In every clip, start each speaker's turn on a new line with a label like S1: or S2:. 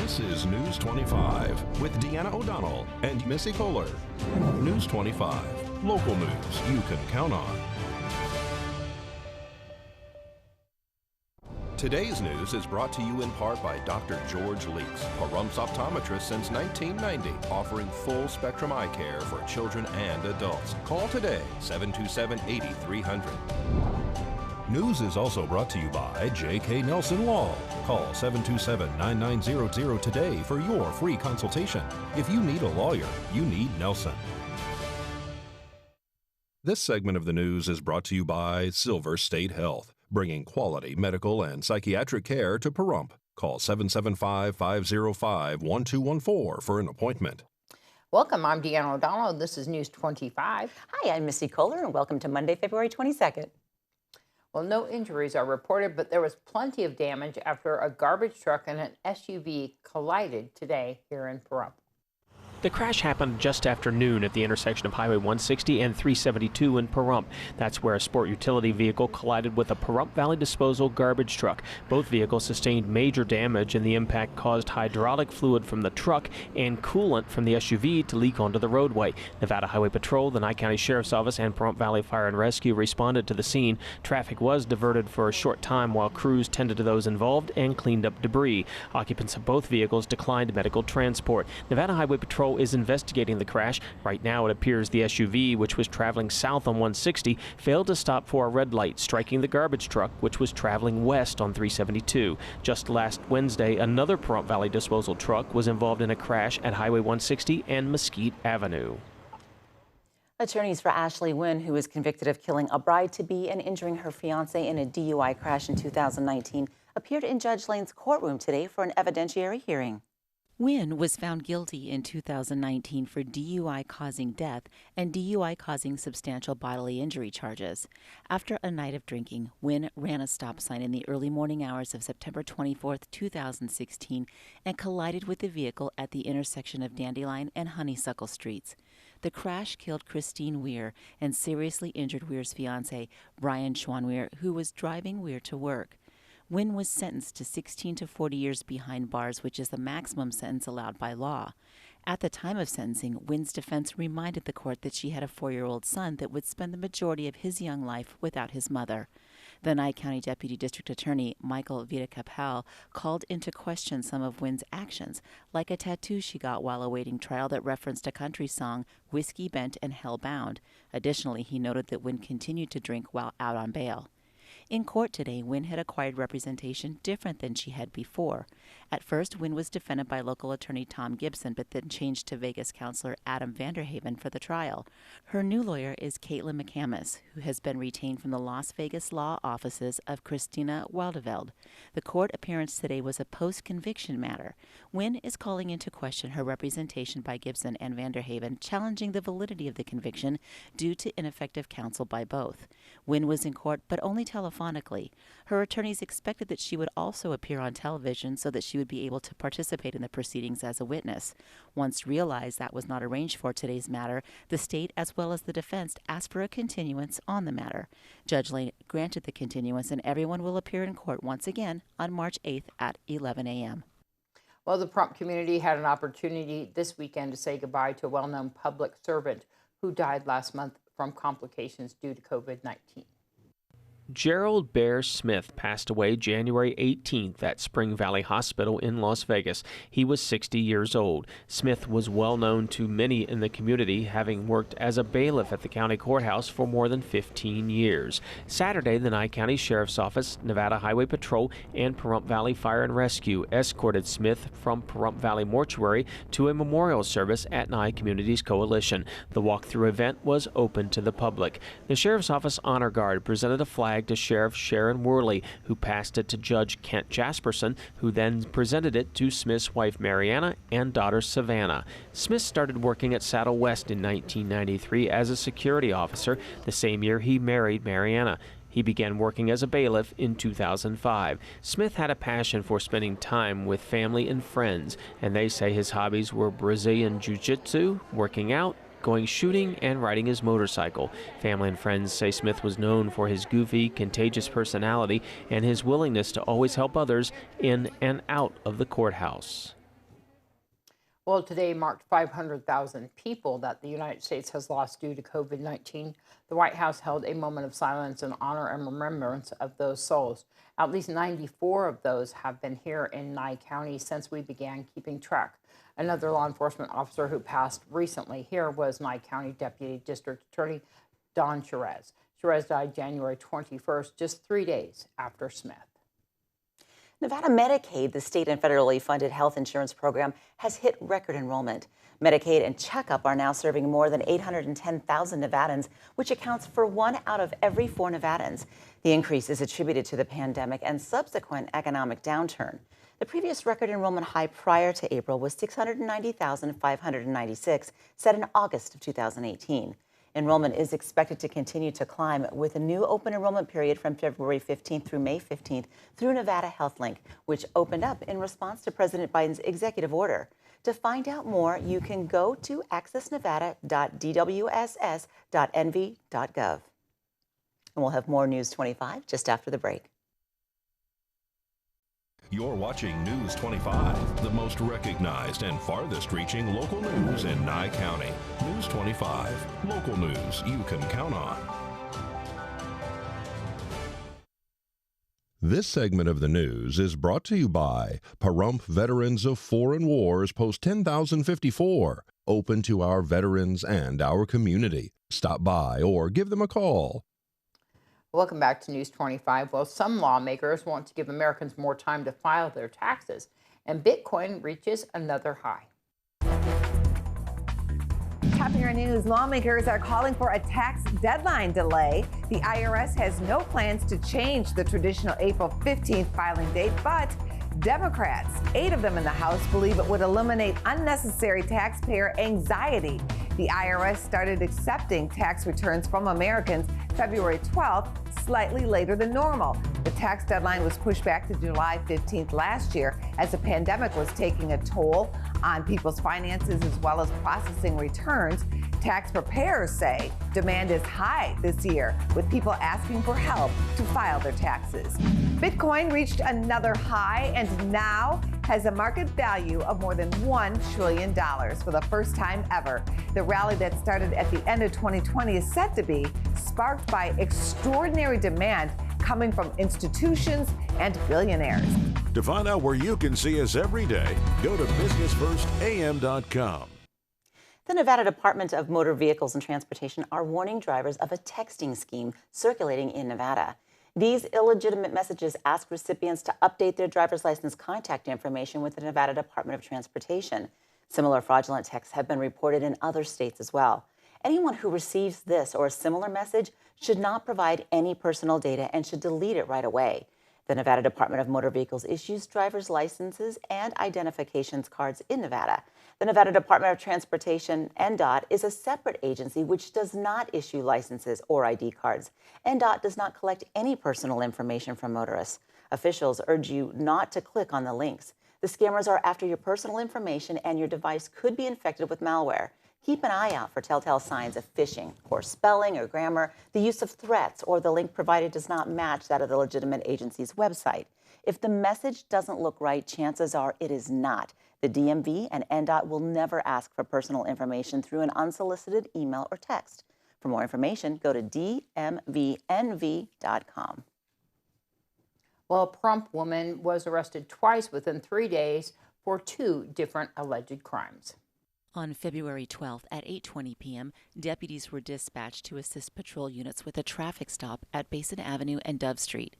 S1: This is News 25 with Deanna O'Donnell and Missy Kohler. News 25, local news you can count on. Today's news is brought to you in part by Dr. George Leeks, Pahrumph's optometrist since 1990, offering full-spectrum eye care for children and adults. Call today, 727-8300. News is also brought to you by J.K. Nelson Law. Call 727-9900 today for your free consultation. If you need a lawyer, you need Nelson. This segment of the news is brought to you by Silver State Health, bringing quality medical and psychiatric care to Pahrump. Call 775-505-1214 for an appointment.
S2: Welcome, I'm Deanna O'Donnell. This is News 25.
S3: Hi, I'm Missy Kohler, and welcome to Monday, February 22nd.
S2: Well, no injuries are reported, but there was plenty of damage after a garbage truck and an SUV collided today here in Pahrump.
S4: The crash happened just after noon at the intersection of Highway 160 and 372 in Pahrump. That's where a sport utility vehicle collided with a Pahrump Valley Disposal garbage truck. Both vehicles sustained major damage, and the impact caused hydraulic fluid from the truck and coolant from the SUV to leak onto the roadway. Nevada Highway Patrol, the Nye County Sheriff's Office, and Pahrump Valley Fire and Rescue responded to the scene. Traffic was diverted for a short time while crews tended to those involved and cleaned up debris. Occupants of both vehicles declined medical transport. Nevada Highway Patrol is investigating the crash. Right now it appears the SUV, which was traveling south on 160, failed to stop for a red light, striking the garbage truck, which was traveling west on 372. Just last Wednesday, another Pahrump Valley Disposal truck was involved in a crash at Highway 160 and Mesquite Avenue.
S3: Attorneys for Ashley Nguyen, who was convicted of killing a bride-to-be and injuring her fiancé in a DUI crash in 2019, appeared in Judge Lane's courtroom today for an evidentiary hearing. Nguyen was found guilty in 2019 for DUI causing death and DUI causing substantial bodily injury charges. After a night of drinking, Nguyen ran a stop sign in the early morning hours of September 24, 2016, and collided with the vehicle at the intersection of Dandelion and Honeysuckle Streets. The crash killed Christine Weir and seriously injured Weir's fiancé, Brian Schwan Weir, who was driving Weir to work. Nguyen was sentenced to 16 to 40 years behind bars, which is the maximum sentence allowed by law. At the time of sentencing, Nguyen's defense reminded the court that she had a 4-year-old son that would spend the majority of his young life without his mother. The Nye County Deputy District Attorney Michael Vitakapal called into question some of Nguyen's actions, like a tattoo she got while awaiting trial that referenced a country song, Whiskey Bent and Hellbound. Additionally, he noted that Nguyen continued to drink while out on bail. In court today, Nguyen had acquired representation different than she had before. At first, Nguyen was defended by local attorney Tom Gibson, but then changed to Vegas counselor Adam Vanderhaven for the trial. Her new lawyer is Caitlin McCamus, who has been retained from the Las Vegas law offices of Christina Waldeveld. The court appearance today was a post-conviction matter. Nguyen is calling into question her representation by Gibson and Vanderhaven, challenging the validity of the conviction due to ineffective counsel by both. Nguyen was in court, but only telephonically. Her attorneys expected that she would also appear on television so that she would be able to participate in the proceedings as a witness. Once realized that was not arranged for today's matter, the state as well as the defense asked for a continuance on the matter. Judge Lane granted the continuance, and everyone will appear in court once again on March 8th at 11 a.m.
S2: Well, the Pahrump community had an opportunity this weekend to say goodbye to a well-known public servant who died last month from complications due to COVID-19.
S4: Gerald Bear Smith passed away January 18th at Spring Valley Hospital in Las Vegas. He was 60 years old. Smith was well known to many in the community, having worked as a bailiff at the county courthouse for more than 15 years. Saturday, the Nye County Sheriff's Office, Nevada Highway Patrol, and Pahrump Valley Fire and Rescue escorted Smith from Pahrump Valley Mortuary to a memorial service at Nye Communities Coalition. The walkthrough event was open to the public. The Sheriff's Office Honor Guard presented a flag to Sheriff Sharon Worley, who passed it to Judge Kent Jasperson, who then presented it to Smith's wife Mariana and daughter Savannah. Smith started working at Saddle West in 1993 as a security officer, the same year he married Mariana. He began working as a bailiff in 2005. Smith had a passion for spending time with family and friends, and they say his hobbies were Brazilian Jiu-Jitsu, working out, going shooting, and riding his motorcycle. Family and friends say Smith was known for his goofy, contagious personality and his willingness to always help others in and out of the courthouse.
S2: Well, today marked 500,000 people that the United States has lost due to COVID-19. The White House held a moment of silence in honor and remembrance of those souls. At least 94 of those have been here in Nye County since we began keeping track. Another law enforcement officer who passed recently here was Nye County Deputy District Attorney Don Cherez. Cherez died January 21st, just 3 days after Smith.
S3: Nevada Medicaid, the state and federally funded health insurance program, has hit record enrollment. Medicaid and Checkup are now serving more than 810,000 Nevadans, which accounts for 1 out of every 4 Nevadans. The increase is attributed to the pandemic and subsequent economic downturn. The previous record enrollment high prior to April was 690,596, set in August of 2018. Enrollment is expected to continue to climb with a new open enrollment period from February 15th through May 15th through Nevada HealthLink, which opened up in response to President Biden's executive order. To find out more, you can go to accessnevada.dwss.nv.gov. And we'll have more News 25 just after the break.
S1: You're watching News 25, the most recognized and farthest reaching local news in Nye County. News 25, local news you can count on. This segment of the news is brought to you by Pahrump Veterans of Foreign Wars Post 10,054, open to our veterans and our community. Stop by or give them a call.
S2: Welcome back to News 25. Well, some lawmakers want to give Americans more time to file their taxes, and Bitcoin reaches another high.
S5: Topping our news, lawmakers are calling for a tax deadline delay. The IRS has no plans to change the traditional April 15th filing date, but Democrats, 8 of them in the House, believe it would eliminate unnecessary taxpayer anxiety. The IRS started accepting tax returns from Americans February 12th, slightly later than normal. The tax deadline was pushed back to July 15th last year as the pandemic was taking a toll on people's finances as well as processing returns. Tax preparers say demand is high this year, with people asking for help to file their taxes. Bitcoin reached another high and now has a market value of more than $1 trillion for the first time ever. The rally that started at the end of 2020 is set to be sparked by extraordinary demand coming from institutions and billionaires.
S6: To find out where you can see us every day, go to businessfirstam.com.
S3: The Nevada Department of Motor Vehicles and Transportation are warning drivers of a texting scheme circulating in Nevada. These illegitimate messages ask recipients to update their driver's license contact information with the Nevada Department of Transportation. Similar fraudulent texts have been reported in other states as well. Anyone who receives this or a similar message should not provide any personal data and should delete it right away. The Nevada Department of Motor Vehicles issues driver's licenses and identifications cards in Nevada. The Nevada Department of Transportation, NDOT, is a separate agency which does not issue licenses or ID cards. NDOT does not collect any personal information from motorists. Officials urge you not to click on the links. The scammers are after your personal information and your device could be infected with malware. Keep an eye out for telltale signs of phishing, poor spelling or grammar, the use of threats, or the link provided does not match that of the legitimate agency's website. If the message doesn't look right, chances are it is not. The DMV and NDOT will never ask for personal information through an unsolicited email or text. For more information, go to dmvnv.com.
S2: Well, a Pahrump woman was arrested twice within 3 days for 2 different alleged crimes.
S7: On February 12th at 8:20 p.m., deputies were dispatched to assist patrol units with a traffic stop at Basin Avenue and Dove Street.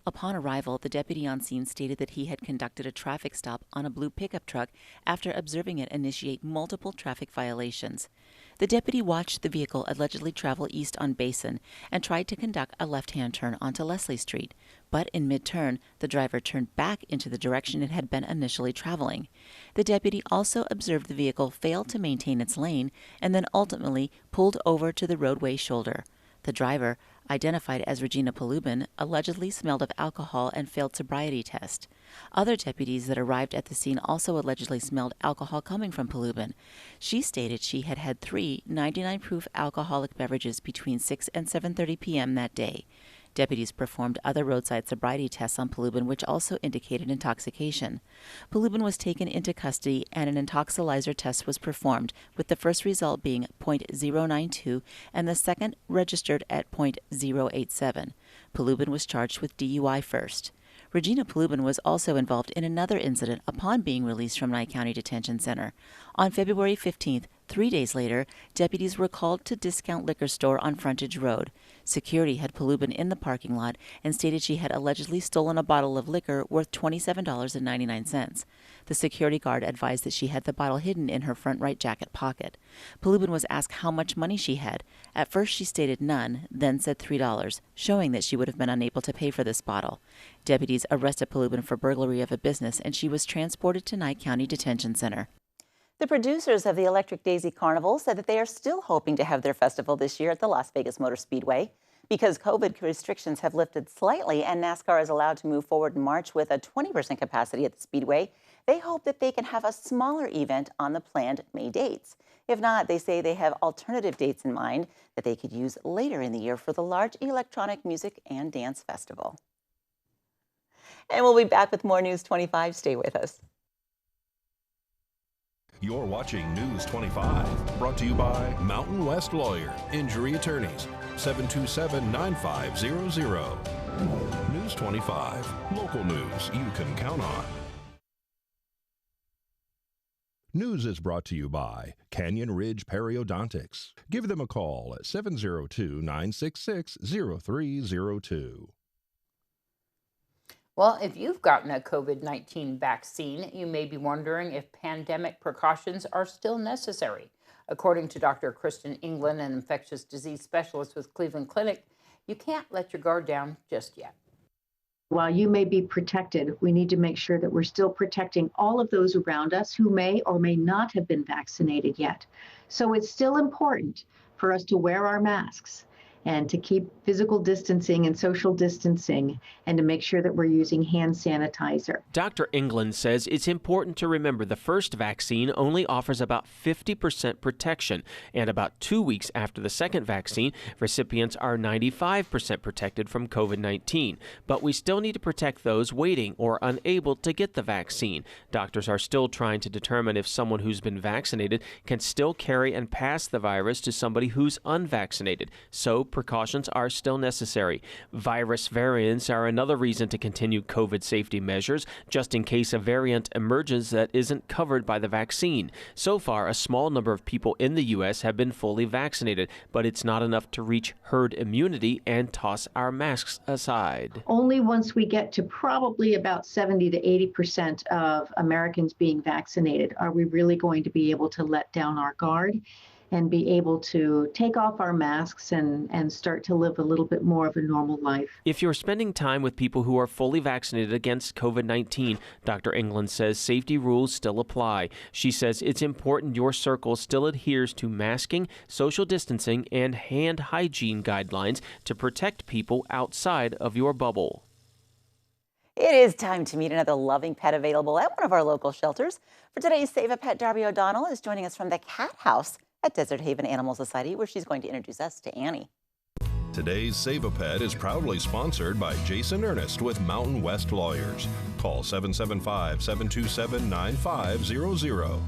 S7: Upon arrival, the deputy on scene stated that he had conducted a traffic stop on a blue pickup truck after observing it initiate multiple traffic violations. The deputy watched the vehicle allegedly travel east on Basin and tried to conduct a left-hand turn onto Leslie Street, but in mid-turn, the driver turned back into the direction it had been initially traveling. The deputy also observed the vehicle fail to maintain its lane and then ultimately pulled over to the roadway shoulder. The driver, identified as Regina Polubin, allegedly smelled of alcohol and failed sobriety test. Other deputies that arrived at the scene also allegedly smelled alcohol coming from Polubin. She stated she had had 3 99-proof alcoholic beverages between 6 and 7:30 p.m. that day. Deputies performed other roadside sobriety tests on Polubin, which also indicated intoxication. Polubin was taken into custody and an intoxilyzer test was performed, with the first result being .092 and the second registered at .087. Polubin was charged with DUI first. Regina Polubin was also involved in another incident upon being released from Nye County Detention Center. On February 15th, 3 days later, deputies were called to Discount Liquor Store on Frontage Road. Security had Polubin in the parking lot and stated she had allegedly stolen a bottle of liquor worth $27.99. The security guard advised that she had the bottle hidden in her front right jacket pocket. Polubin was asked how much money she had. At first she stated none, then said $3, showing that she would have been unable to pay for this bottle. Deputies arrested Polubin for burglary of a business and she was transported to Nye County Detention Center.
S3: The producers of the Electric Daisy Carnival said that they are still hoping to have their festival this year at the Las Vegas Motor Speedway. Because COVID restrictions have lifted slightly and NASCAR is allowed to move forward in March with a 20% capacity at the Speedway, they hope that they can have a smaller event on the planned May dates. If not, they say they have alternative dates in mind that they could use later in the year for the large electronic music and dance festival. And we'll be back with more News 25. Stay with us.
S1: You're watching News 25, brought to you by Mountain West Lawyer, Injury Attorneys, 727-9500. News 25, local news you can count on. News is brought to you by Canyon Ridge Periodontics. Give them a call at 702-966-0302.
S2: Well, if you've gotten a COVID-19 vaccine, you may be wondering if pandemic precautions are still necessary. According to Dr. Kristen England, an infectious disease specialist with Cleveland Clinic, you can't let your guard down just yet.
S8: While you may be protected, we need to make sure that we're still protecting all of those around us who may or may not have been vaccinated yet. So it's still important for us to wear our masks and to keep physical distancing and social distancing and to make sure that we're using hand sanitizer.
S4: Dr. England says it's important to remember the first vaccine only offers about 50% protection, and about 2 weeks after the second vaccine, recipients are 95% protected from COVID-19. But we still need to protect those waiting or unable to get the vaccine. Doctors are still trying to determine if someone who's been vaccinated can still carry and pass the virus to somebody who's unvaccinated. So precautions are still necessary. Virus variants are another reason to continue COVID safety measures, just in case a variant emerges that isn't covered by the vaccine. So far, a small number of people in the U.S. have been fully vaccinated, but it's not enough to reach herd immunity and toss our masks aside.
S8: Only once we get to probably about 70 to 80% of Americans being vaccinated are we really going to be able to let down our guard and be able to take off our masks and start to live a little bit more of a normal life.
S4: If you're spending time with people who are fully vaccinated against COVID-19, Dr. England says safety rules still apply. She says it's important your circle still adheres to masking, social distancing, and hand hygiene guidelines to protect people outside of your bubble.
S3: It is time to meet another loving pet available at one of our local shelters. For today's Save a Pet, Darby O'Donnell is joining us from the Cat House at Desert Haven Animal Society, where she's going to introduce us to Annie.
S1: Today's Save a Pet is proudly sponsored by Jason Ernest with Mountain West Lawyers. Call 775-727-9500.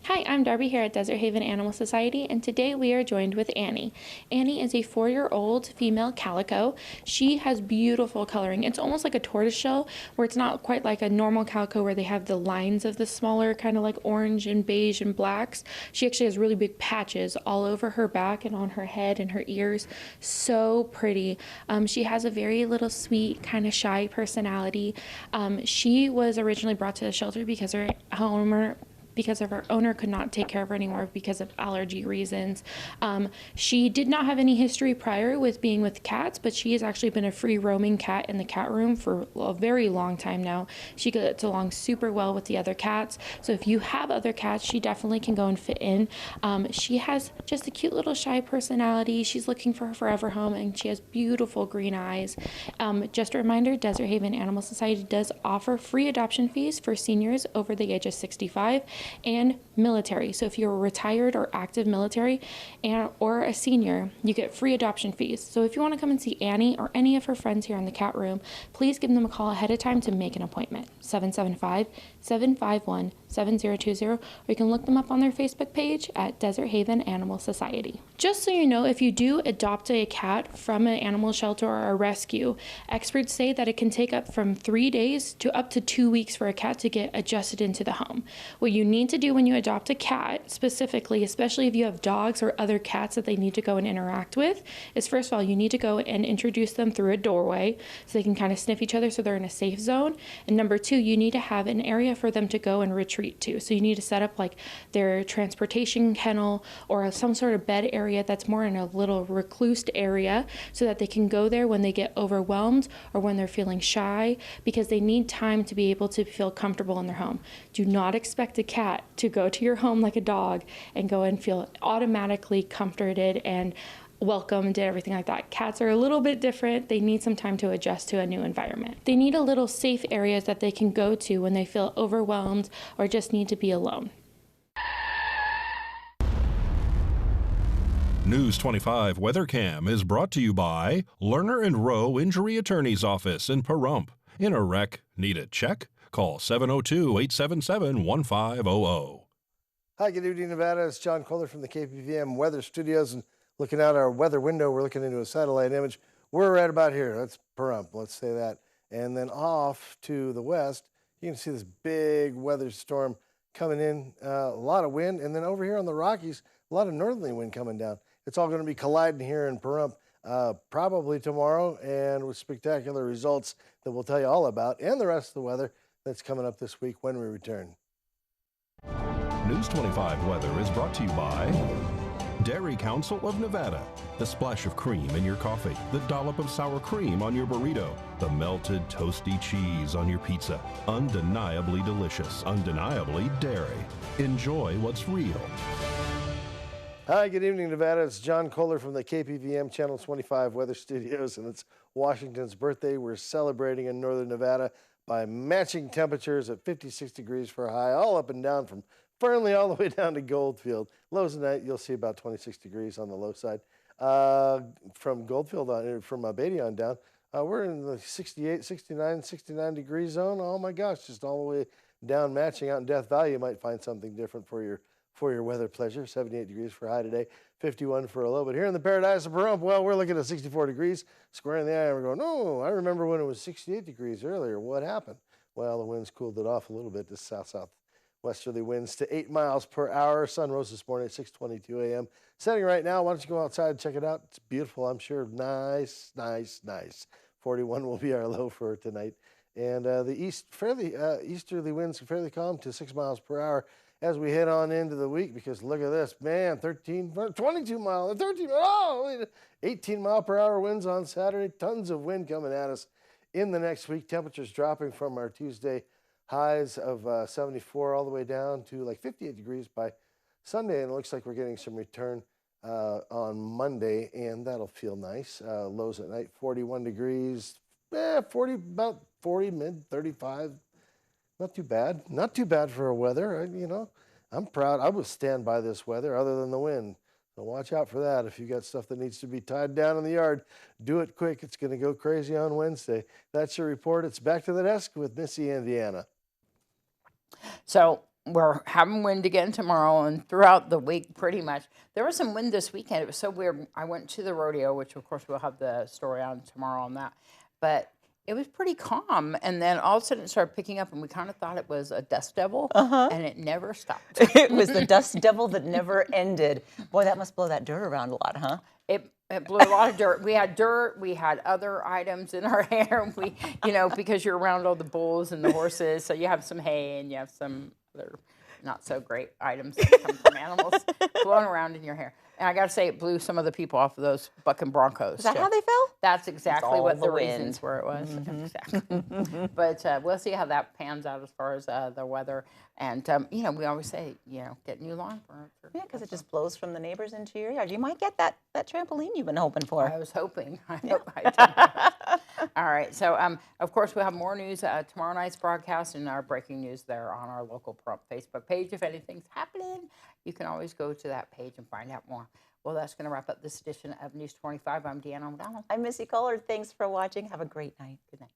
S9: Hi, I'm Darby here at Desert Haven Animal Society, and today we are joined with Annie. Annie is a 4-year-old female calico. She has beautiful coloring. It's almost like a tortoiseshell, where it's not quite like a normal calico where they have the lines of the smaller kind of like orange and beige and blacks. She actually has really big patches all over her back and on her head and her ears. So pretty. She has a very little sweet, kind of shy personality. She was originally brought to the shelter because her owner could not take care of her anymore because of allergy reasons. She did not have any history prior with being with cats, but she has actually been a free roaming cat in the cat room for a very long time now. She gets along super well with the other cats. So if you have other cats, she definitely can go and fit in. She has just a cute little shy personality. She's looking for her forever home, and she has beautiful green eyes. Just a reminder, Desert Haven Animal Society does offer free adoption fees for seniors over the age of 65. and military. So if you're a retired or active military or a senior, you get free adoption fees. So if you want to come and see Annie or any of her friends here in the cat room, please give them a call ahead of time to make an appointment. 775-751-7020, or you can look them up on their Facebook page at Desert Haven Animal Society. Just so you know, if you do adopt a cat from an animal shelter or a rescue, experts say that it can take up from 3 days to up to 2 weeks for a cat to get adjusted into the home. What you need to do when you adopt a cat, specifically, especially if you have dogs or other cats that they need to go and interact with, is first of all, you need to go and introduce them through a doorway so they can kind of sniff each other so they're in a safe zone. And number two, you need to have an area for them to go and retreat to. So you need to set up like their transportation kennel or some sort of bed area that's more in a little reclused area so that they can go there when they get overwhelmed or when they're feeling shy, because they need time to be able to feel comfortable in their home. Do not expect a cat to go to your home like a dog and go and feel automatically comforted and welcomed and everything like that. Cats are a little bit different. They need some time to adjust to a new environment. They need a little safe areas that they can go to when they feel overwhelmed or just need to be alone.
S1: News 25 Weather Cam is brought to you by Lerner and Rowe Injury Attorney's Office in Pahrump. In a wreck, need a check? Call 702-877-1500.
S10: Hi, good evening, Nevada. It's John Kohler from the KPVM Weather Studios, and looking out our weather window, we're looking into a satellite image. We're right about here. That's Pahrump, let's say that. And then off to the west, you can see this big weather storm coming in, a lot of wind. And then over here on the Rockies, a lot of northerly wind coming down. It's all going to be colliding here in Pahrump probably tomorrow, and with spectacular results that we'll tell you all about, and the rest of the weather that's coming up this week when we return.
S1: News 25 weather is brought to you by Dairy Council of Nevada. The splash of cream in your coffee, the dollop of sour cream on your burrito, the melted toasty cheese on your pizza. Undeniably delicious, undeniably dairy. Enjoy what's real.
S10: Hi, good evening, Nevada. It's John Kohler from the KPVM Channel 25 Weather Studios, and it's Washington's birthday. We're celebrating in northern Nevada by matching temperatures at 56 degrees for a high, all up and down from Fernley all the way down to Goldfield. Lows tonight, you'll see about 26 degrees on the low side. From Goldfield on, from Beatty on down, we're in the 68, 69, 69 degree zone. Oh my gosh, just all the way down, matching out in Death Valley. You might find something different for your weather pleasure. 78 degrees for a high today, 51 for a low. But here in the paradise of Pahrump, well, we're looking at 64 degrees, square in the eye, and we're going, no, I remember when it was 68 degrees earlier. What happened? Well, the winds cooled it off a little bit to south-southwesterly winds to 8 miles per hour. Sun rose this morning at 6:22 a.m. Setting right now. Why don't you go outside and check it out? It's beautiful, I'm sure. Nice, nice, nice. 41 will be our low for tonight. And the easterly winds fairly calm to 6 miles per hour as we head on into the week, because look at this, man, 18 mile per hour winds on Saturday. Tons of wind coming at us in the next week. Temperatures dropping from our Tuesday highs of 74 all the way down to like 58 degrees by Sunday. And it looks like we're getting some return on Monday, and that'll feel nice. Lows at night, 41 degrees, about 40, mid 35. Not too bad. Not too bad for a weather. I'm proud. I would stand by this weather other than the wind. So watch out for that. If you got stuff that needs to be tied down in the yard, do it quick. It's going to go crazy on Wednesday. That's your report. It's back to the desk with Missy and Deanna.
S2: So we're having wind again tomorrow and throughout the week pretty much. There was some wind this weekend. It was so weird. I went to the rodeo, which of course we'll have the story on tomorrow on that. But it was pretty calm, and then all of a sudden it started picking up, and we kind of thought it was a dust devil, and it never stopped.
S3: It was the dust devil that never ended. Boy, that must blow that dirt around a lot, huh?
S2: It blew a lot of dirt. We had dirt. We had other items in our hair. We, because you're around all the bulls and the horses, so you have some hay and you have some other not so great items that come from animals blowing around in your hair. And I got to say, it blew some of the people off of those bucking Broncos.
S3: Is that how they fell?
S2: That's exactly what the
S3: wind.
S2: reasons were it was. Mm-hmm. Exactly. But we'll see how that pans out as far as the weather. And, we always say, get new lawn furniture.
S3: Yeah, because it just blows from the neighbors into your yard. You might get that trampoline you've been hoping for.
S2: I was hoping. I hope I did. All right. So, of course, we'll have more news tomorrow night's broadcast and our breaking news there on our local Facebook page. If anything's happening, you can always go to that page and find out more. Well, that's going to wrap up this edition of News 25. I'm Deanna O'Donnell.
S3: I'm Missy Kohler. Thanks for watching. Have a great night. Good night.